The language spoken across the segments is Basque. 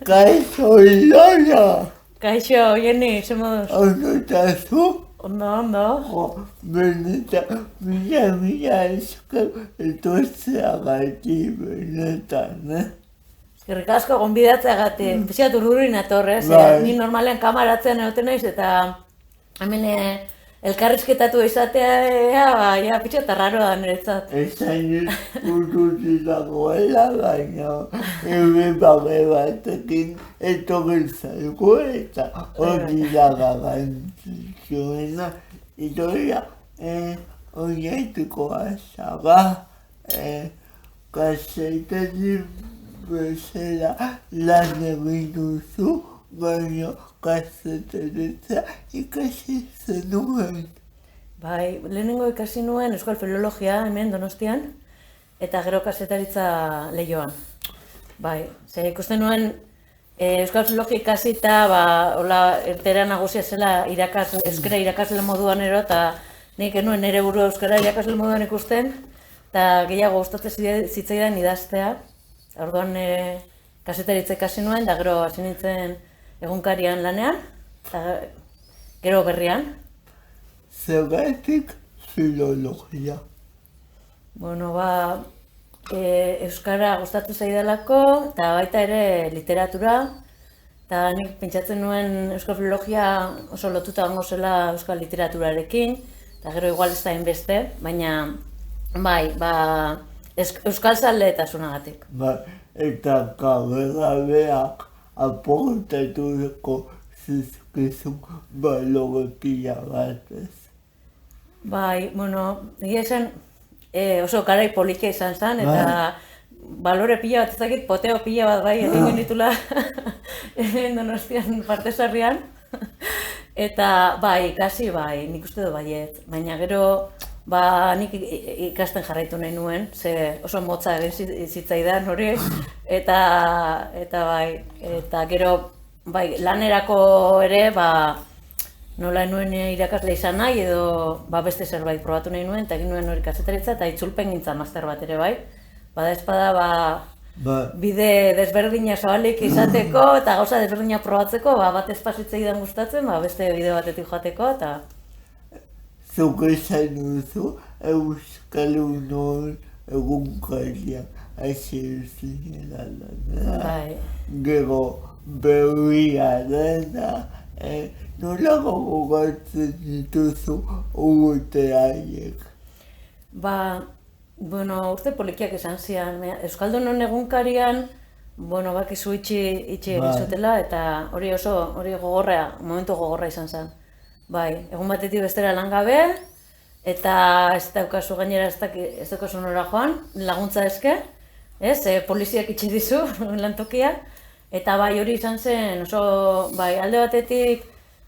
Kaixo, Idoia! Kaixo, Jenny, ze moduz? Ondo eta zu? Ondo. Jo, benetan, mila esker etortzeagatik benetan, Eskerrik asko gonbidatzeagatik. Pixat urruri nator, ni normalean kamaratzen egoten naiz eta hemen elkarrizketatu izatea, ja, pixat arraro da niretzat. Esan urrutitakoela, baina babe batekin etorri zaigu eta hori da garrantzitsuena. Idoia, oinaituko azaga, kazetari bezala lan egin duzu, baina kazetaritza ikasi zenuen. Bai, lehenengo ikasi nuen Euskal Filologia hemen Donostian, eta gero kazetaritza Leioan. Bai, ze ikusten nuen Euskal Filologia ikasita, hola, ertera nagusia zela euskara irakasle moduan ero, eta nik nuen nire burua euskara irakasle moduan ikusten, eta gehiago gustatzen zitzaidan idaztea. Orduan kazetaritza ikasi nuen, da gero hasi nintzen egunkarian lanean, eta gero berrian. Zergatik filologia? Bueno, euskara gustatu zaidalako, eta baita ere literatura, eta nik pentsatzen nuen euskal filologia oso lotuta gongo zela euskal literaturarekin, eta gero igual ez da inbeste, baina bai, euskal zaletasunagatik. Eta gabeak aportatuko zizkizun balore pila bat ez. Bai, bueno, egia esan oso garai politia izan zen, eta balore pila bat ezakit, poteo pila bat bai egin genitula Donostian partezarrian. Eta bai, kasi bai, nik uste du baiet, baina gero nik ikasten jarraitu nahi nuen, ze oso motza egin zitzaidan hori, eta bai, eta gero bai, lanerako ere, nola nuen irakasle izan nahi edo beste zerbait probatu nahi nuen, eta egin nuen hori kazetaritza eta itzulpen gintza master bat ere bai. Bada espada bide desberdina zabalik izateko eta gauza desberdina probatzeko, bat espazitzei gustatzen, beste bide batetik joateko eta... Zuk esan duzu Euskalunon egunkarian hasi zinela lana. Gero berria dena, nola gogoratzen dituzu urte haiek? Urte polikiak esan zian. Euskaldunon egunkarian, bakizu itxi egin zutela, eta hori gogorra, momentu gogorra izan zen. Bai, egun batetik bestera langabe, eta ez daukazu gainera ez daukazu nora joan, laguntza eske, poliziak itxi dizu lantokia, eta bai hori izan zen oso, alde batetik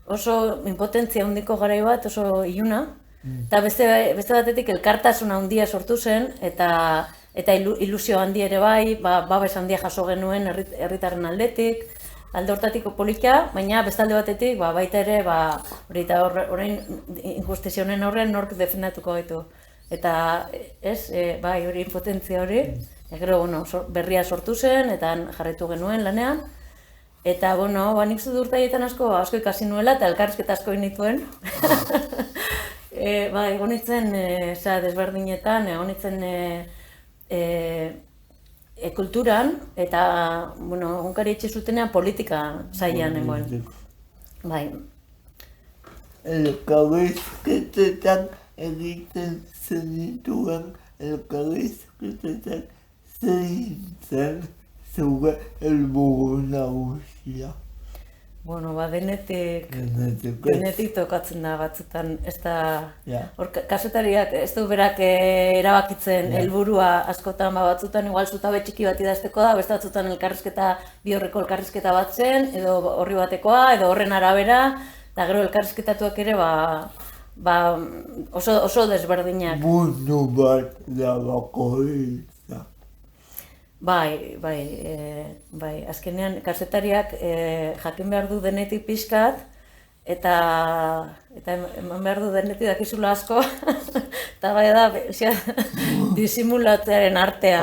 oso impotentzia handiko garai bat, oso iluna, eta beste batetik elkartasuna handia sortu zen, eta ilusio handi ere bai, babes handia jaso genuen herritarren aldetik, alde hortatiko polikia, baina bestalde batetik baita ere orain injustizia honen horren nork defendatuko gaitu. Eta hori impotentzia hori, gero berria sortu zen eta jarraitu genuen lanean. Eta nik zut urteetan asko ikasi nuela eta elkarrizketa asko egin nituen. Egon nintzen desberdinetan, egon nintzen kulturan, eta egunkari etxe zutenean politika zailan nengoen. Elkarrizketetan egiten zenituen, elkarrizketetan zein zure helburu nagusia. Denetik tokatzen da batzutan, ez da... Kazetariak ez du berak erabakitzen helburua askotan batzutan, igual zutabe txiki bat idazteko da, beste batzutan bi horreko elkarrizketa bat zen, edo horri batekoa, edo horren arabera, eta gero elkarrizketatuak ere oso desberdinak. Mundu bat da bakoitza. Bai, azkenean kazetariak jakin behar du denetik pixkat, eta eman behar du denetik dakizula asko, eta bai da, disimulatzearen artea.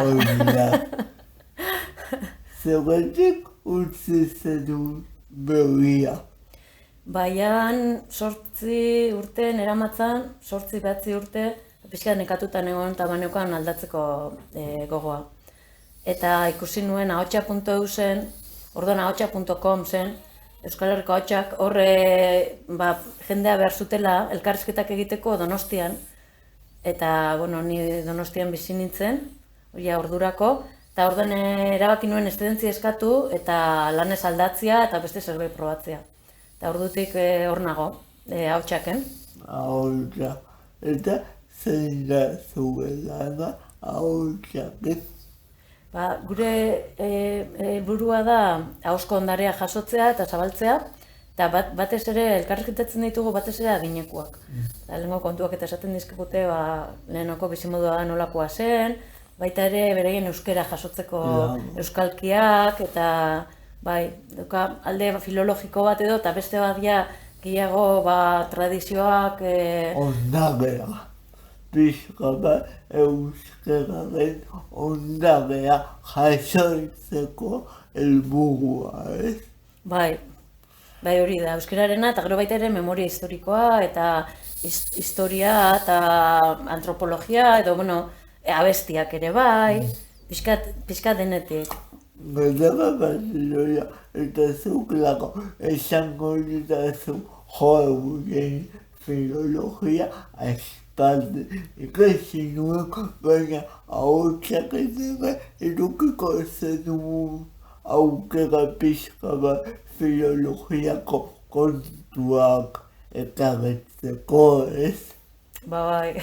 Zergatik utzi zenun begia. Baian 8 urte neramatzan, 8 urte, pixka nekatutan egon eta baneukan aldatzeko gogoa. Eta ikusi nuen ahotsa.eu zen, orduan ahotsa.com zen, Euskal Herriko ahotsak horre jendea behar zutela elkarrizketak egiteko Donostian. Eta, ni Donostian bizi nintzen, ordurako, eta orduan erabaki nuen eszedentzia eskatu eta lanez aldatzea eta beste zerbait probatzea. Eta ordutik hor nago, ahotsaken. Ahotsa, eta zein da zuelana ahotsaken. Gure helburua da ahozko ondarea jasotzea eta zabaltzea, eta batez ere elkarrizketatzen ditugu batez ere adinekoak. Lehenengo kontuak eta esaten dizkigute lehenoko bizimodua nolakoa zen, baita ere beraien euskera jasotzeko euskalkiak, eta alde filologiko bat edo, eta beste bat gehiago tradizioak... Ondarea, pixka bat euskararen ondarea jasotzeko helburua, ez? Bai, hori da, euskararena eta gero baita ere memoria historikoa eta historia eta antropologia edo, abestiak ere bai, pixkat denetik. Galdera bat eta zuklako esango ditazu joan filologia aspaldi ikasi nuen, baina ahotsak ere edukiko zenuen aukera pixka bat filologiako kontuak ekarretzeko, ez? Bai,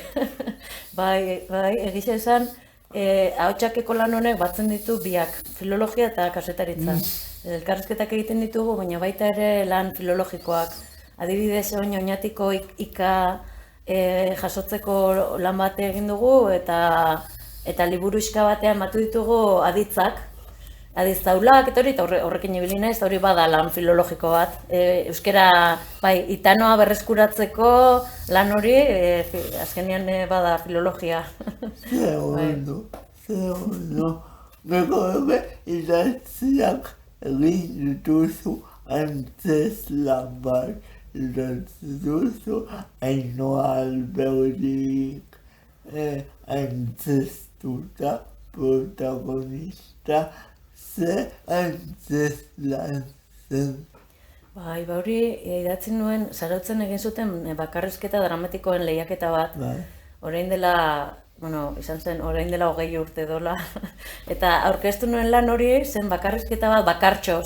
egiza esan, ahotsakeko lan honek batzen ditu biak, filologia eta kazetaritza. Elkarrizketak egiten ditugu, baina baita ere lan filologikoak. Adibidez, oinatiko ika jasotzeko lan bat egin dugu, eta liburuxka batean batu ditugu aditzak, adiz taulak, eta horrekin ibili naiz, hori bada lan filologiko bat. Euskara, itanoa berreskuratzeko lan hori, azkenean bada filologia. Ze hondo. Gero idatziak egin dituzu antzeslan bat, idatzi duzu Ainhoa Alberdik antzestuta protagonista. Ze antzeslan zen? Hori idatzi nuen, Zarautzen egin zuten bakarrizketa dramatikoen lehiaketa bat. Orain dela, izan zen, orain dela 20 urte dola. Eta aurkeztu nuen lan hori zen bakarrizketa bat, bakartxo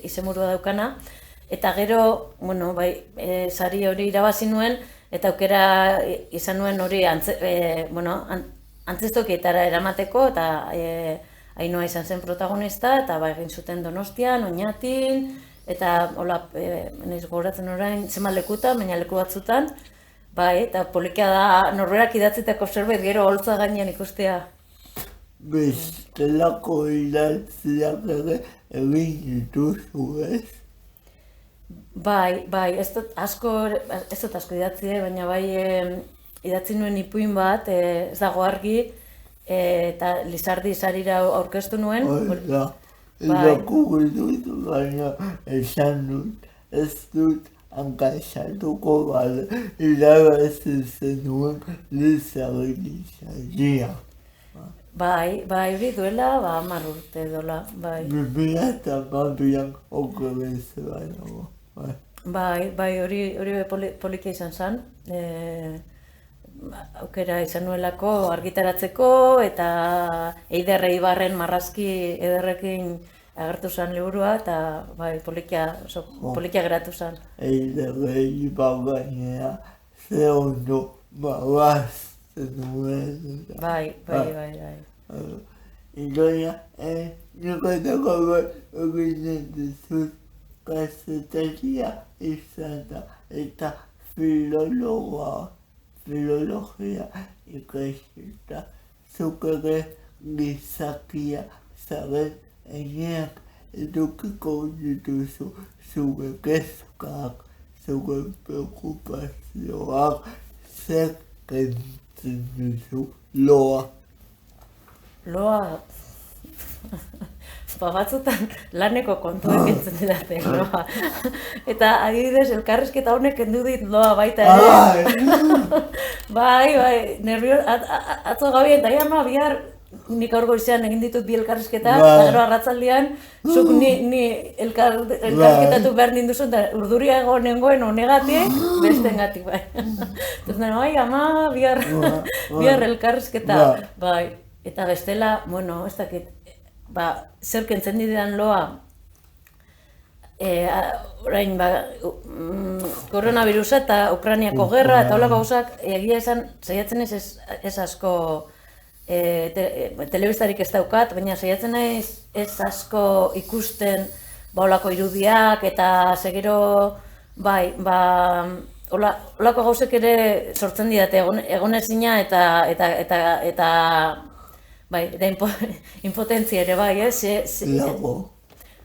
izenburua daukana. Eta gero, sari hori irabazi nuen, eta aukera izan nuen hori antzestokietara eramateko, eta Ainhoa izan zen protagonista, eta egin zuten Donostian, Oñatin, eta naiz gogoratzen orain zenbat lekutan, baina leku batzutan, eta polikia da norberak idatzitako zerbait gero holtza gainean ikustea. Bestelako idatziak ere egin dituzu, ez? Ez dut asko idatzi, baina idatzi nuen ipuin bat, ez dago argi, eta Lizardi sarira aurkeztu nuen. Irakurri dut, baina esan dut, ez dut hankasatuko irabazi zenuen Lizardi saria. Hori duela, 10 urte dola, 2012an okerrez baino. Hori polikia izan zen. Aukera izan nuelako argitaratzeko, eta Eider Eibarren marrazki ederrekin agertu zen liburua, eta polikia geratu zen. Eider Eibar gainera, ze ondo marrazten nuen. Bai. Idoia, nikotako bat egiten dizut kazetaria izan da, eta filologia ikasita, zuk ere gizakia zaren eneak edukiko dituzu zure kezkak, zure preokupazioak, zer kentzen duzu loa. Loa, batzutan laneko kontuek entzun didate, loa. Eta adibidez, elkarrizketa honek kendu dit loa baita ere. Bai, nervio, atzo gabien, eta ama bihar nik aur goizean egin ditut bi elkarrizketa, eta gero arratzaldean, zuk ni elkarrizketatu behar ninduzun, eta urduria nengoen honegatik, bestengatik, bai. Eta bai, ama, bihar elkarrizketa, bai. Eta bestela, bueno, ez dakit, zer kentzen didan loa, orain, koronavirusa eta Ukrainiako gerra, eta holako gauzak, egia esan, saiatzen ez asko, telebistarik ez daukat, baina saiatzen ez asko ikusten holako irudiak, eta segero, bai, holako gauzek ere sortzen didate, egonezina eta bai, eta impotentzia ere, bai, Lago.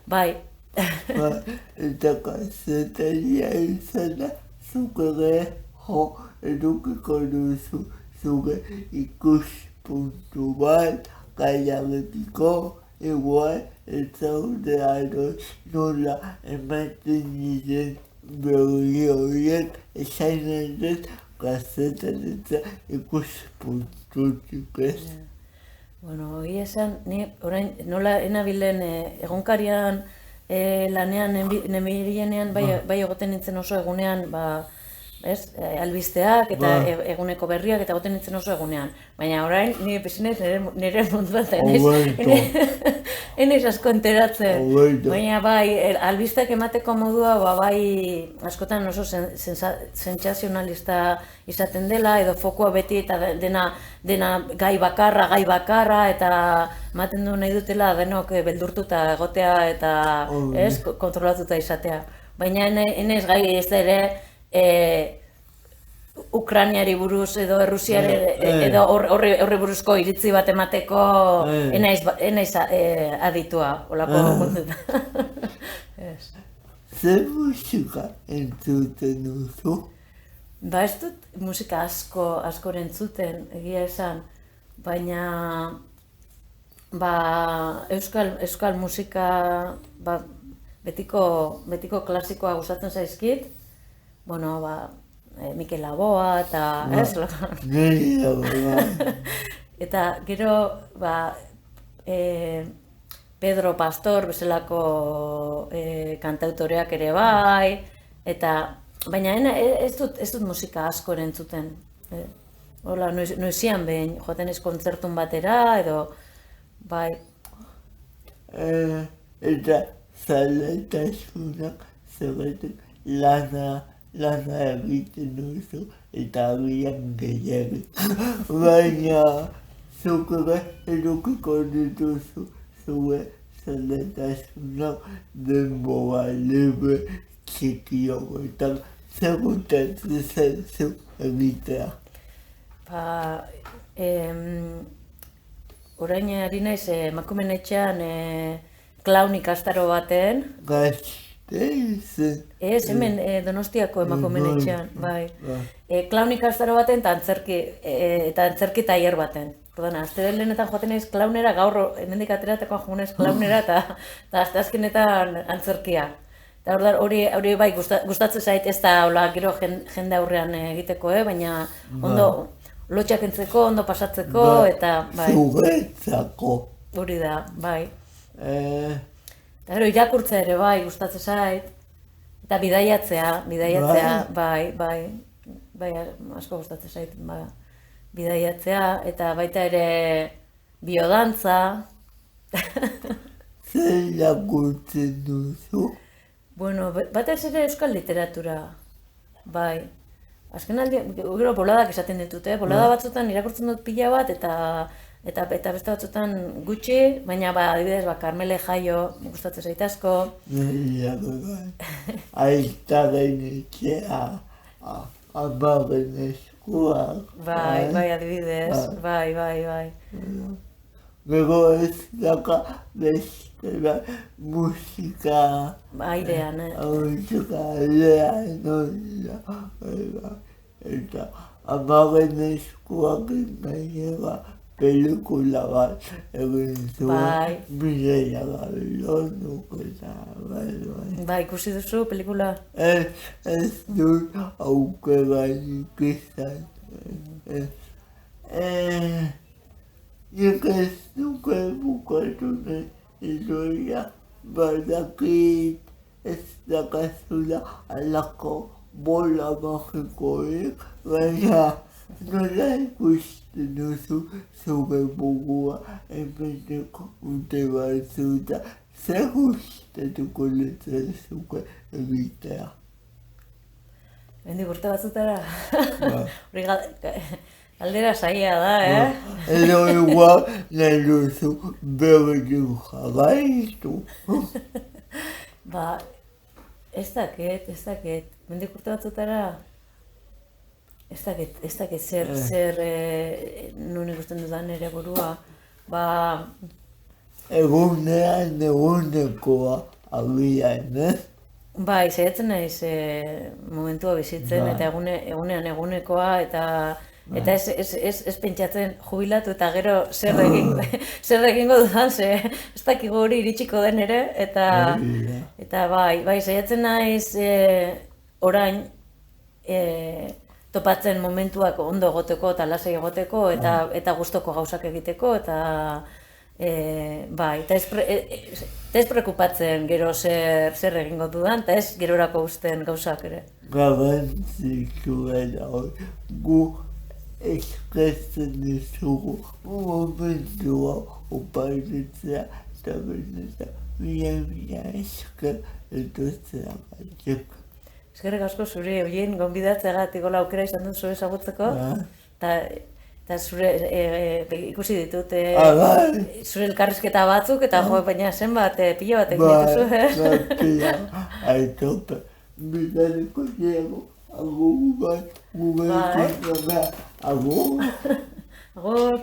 Bai. Eta kazetaria izana, zuk ere edukiko duzu, zure ikuspuntu bat, gaiarekiko, igual, ezaude ados nola ematen diren berri horiek, esan ez kazetaritza ikuspuntutik ez. Bueno, egia esan, ni orain nola enabilen egunkarian lanean nemirianean bai egoten nintzen oso egunean, albisteak eta eguneko berriak eta egoten nintzen oso egunean. Baina orain, ni pizinez nire mundu bat enez asko enteratzen. Baina bai, albisteak emateko modua bai askotan oso sentsazionalista izaten dela, edo fokua beti eta dena gai bakarra eta ematen du nahi dutela denok beldurtuta egotea eta kontrolatuta izatea. Baina enez gai ez da ere Ukrainiari buruz edo Errusiari edo horri buruzko iritzi bat emateko enaiz aditua, holako kontuta. Zer musika entzuten duzu? Ez dut musika asko entzuten, egia esan, baina euskal musika betiko klasikoa gustatzen zaizkit, bueno, Mikel Laboa eta eta gero Pedro Pastor bezalako kantautoreak ere bai, baina ez dut musika asko entzuten. Hola, noizian behin, joaten ez kontzertun batera edo bai. Eta zaletasunak zerretik lana egiten duzu eta agian gehiagik. Baina zuk ere edukiko dituzu zure zaletasunak denbora libre txiki horretan zer gustatzen zaizu egitea. Orain ari naiz emakumeen etxean klaun ikastaro baten. Gasteizen? Ez, hemen Donostiako emakumeen etxean, bai. Klaun ikastaro baten eta antzerki tailer baten. Asteleenetan joaten naiz klaunera, gaur hemendik ateratako joanez klaunera eta asteazkenetan antzerkia. Eta hori bai gustatzen zait ez da gero jende aurrean egiteko, baina ondo lotxak entzeko, ondo pasatzeko eta bai. Zuretzako. Hori da, bai. Eta gero irakurtzea ere bai gustatzen zait. Eta bidaiatzea, bai, asko gustatzen zait, bidaiatzea, eta baita ere biodantza. Zer irakurtzen duzu? Bueno, batez ere euskal literatura, bai. Azken aldean, gero boladak esaten ditut, bolada batzutan irakurtzen dut pila bat, eta beste batzutan gutxi, baina adibidez, Karmele Jaio gustatzen zait asko. Aitaren etxea, amaren eskuak. Bai, adibidez, bai. Gero ez daka bestela musika. Airean, Musika airean, eta amaren eskuak gainera pelikula bat egin zuen, Bai. Mireia Gabilonuk eta Ba, ikusi duzu pelikula? Ez dut aukerarik izan. Nik ez nuke bukatu nahi historia, badakit ez dakazula halako bola magikorik, baina nola ikusten duzu zure burua hemeneko urte batzuta, zer gustatuko litzazuke egitea? Hemendik urte batzutara? Ba. Hori galdera zaila da, Edo igual nahi duzu berdin jarraitu. Ba, ez dakit. Hemendik urte batzutara? Ez dakit zer nun ikusten dudan nire burua. Ba, Egunekoa agian, bai, saiatzen naiz momentua bizitzen, Bai. eta egunekoa, eta ez pentsatzen jubilatu eta gero zer egingo dudan, ze ez dakigu hori iritsiko den ere, eta bai, saiatzen naiz orain topatzen momentuak ondo egoteko eta lasai egoteko, eta gustoko gauzak egiteko, eta bai, eta ez prekupatzen gero zer egingo dudan, eta ez gerorako uzten gauzak ere. garrantzitsuena hori, gu eskertzen dizugu momentua oparitzea, eta benetan mila esker etortzeagatik. Eskerrik asko zure horien gonbidatzeagatik gola aukera izan duzu ezagutzeko, eta zure ikusi ditut Bai. zure elkarrizketa batzuk, eta baina zenbat pilo bat egin dituzu, Pila, aitope, bitariko diego, agur bat, Bai. agur. Agur.